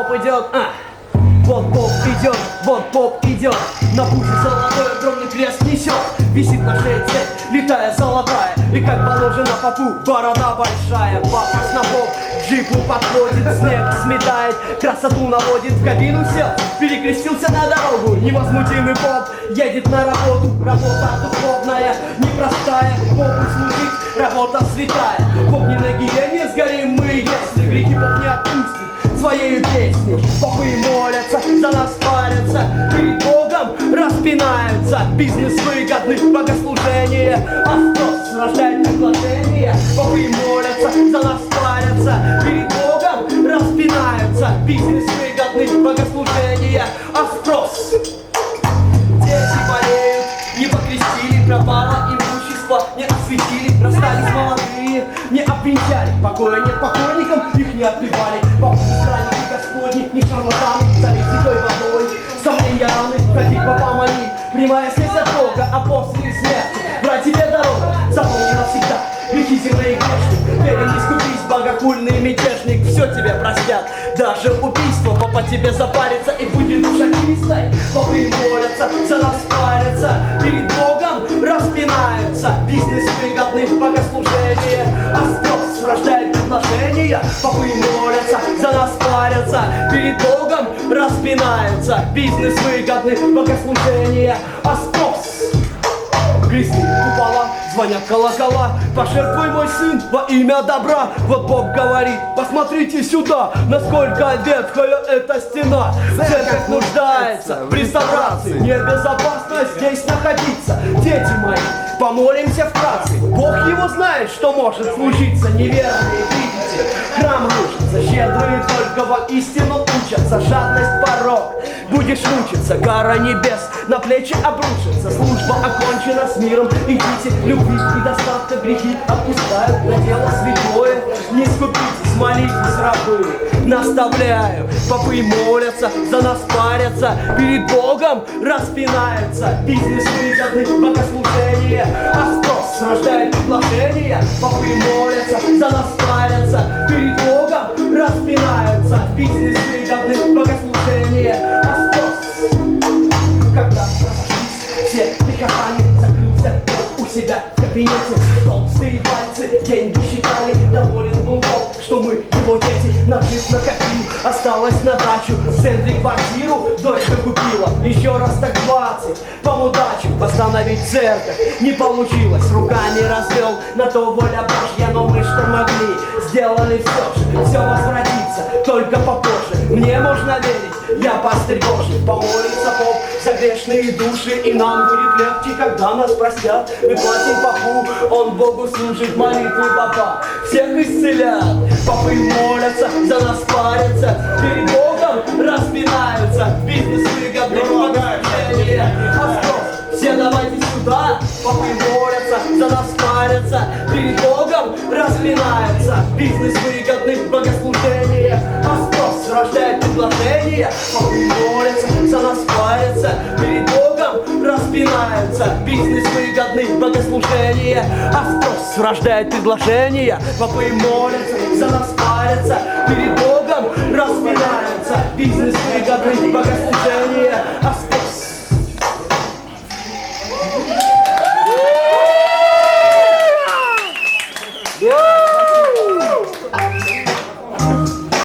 поп идет, вот поп идет, вот поп идет. На пути золотой огромный крест несет. Висит на шее цепь, летая золотая. И как положено попу, борода большая. Папас на поп, к джипу подходит, снег сметает, красоту наводит. В кабину сел, перекрестился на дорогу. Невозмутимый поп едет на работу. Работа духовная, непростая. Попу служить, работа святая. Поп не на гиене, сгорим мы, если грехи поп не отпустит своей песней. Попы молятся, за нас парятся, перед Богом распинаются. Бизнес выгодный, богослужение, а спрос рождает предложение. Попы молятся, за нас парятся, перед Богом распинаются. Бизнес выгодный, богослужение, а спрос. Дети болеют, не покрестили, пропало имущество, не осветили, расстались молодые, не обвенчали, покоя нет покойникам, их не отпевали. Странники Господни, не шарлатаны, залить святой водой, сомнения раны, ходить по помоли, прямая связь от Бога, а после смерти брать тебе дорога, запомни навсегда, грехи земные грешник, верен не скупись, богохульный мятежник, все тебе простят, даже убийство, папа тебе запарится и будет душа чистой. Попы молятся, за нас парятся, перед Богом распинаются. Бизнес выгодный, богослужение, а спрос рождает предложения. Попы молятся, за нас парятся, перед Богом распинаются. Бизнес выгодный, богослужение, а спрос. Кресты, купола, звонят колокола. Пожертвуй, мой сын, во имя добра. Вот Бог говорит, посмотрите сюда, насколько ветхая эта стена. Церковь нуждается в реставрации, небезопасно здесь находиться. Дети мои, помолимся вкратце. Бог его знает, что может случиться. Неверные, видите, храм рушится. Щедрые только во истину учатся. Жадность порог, будешь мучиться. Кара небес на плечи обрушится. Служба окончена, с миром идите. Любви и достатка грехи отпускают на дело святое. Не скупитесь, молитесь, рабы. Наставляю, попы молятся, за нас парятся, перед Богом распинаются. Бизнес выгодный, богослужение, а спрос рождает предложение. Попы молятся, за нас парятся, перед Богом распинаются. Бизнес выгодный, богослужение, а спрос. Когда разошлись все прихожане, закрылся у себя в кабинете. Толстые пальцы деньги считали, доволен был Бог, что мы его дети. Нажив накопил, осталось на дачу. В центре квартиру дочка купила. Еще раз так 20, по удачу. Восстановить церковь не получилось. Руками развел, на то воля Божья. Но мы что могли, сделали все же. Все возвратится, только попозже. Мне можно верить, я пастырь Божий. Помолится поп за грешные души, и нам будет легче, когда нас простят. Выплатим попу, он Богу служит, молитвы папа всех исцелят. Попы молятся, за нас парятся, перед Богом распинаются. Бизнес выгодный, богослужение, а спрос. Все давайте сюда. Попы молятся, за нас парятся, перед Богом распинаются. Бизнес выгодный, богослужение, а спрос рождает предложение. Попы молятся, за нас парятся, перед Богом распинаются. Бизнес выгодный, богослужение, а спрос рождает предложение. Попы молятся, за нас парятся, перед Богом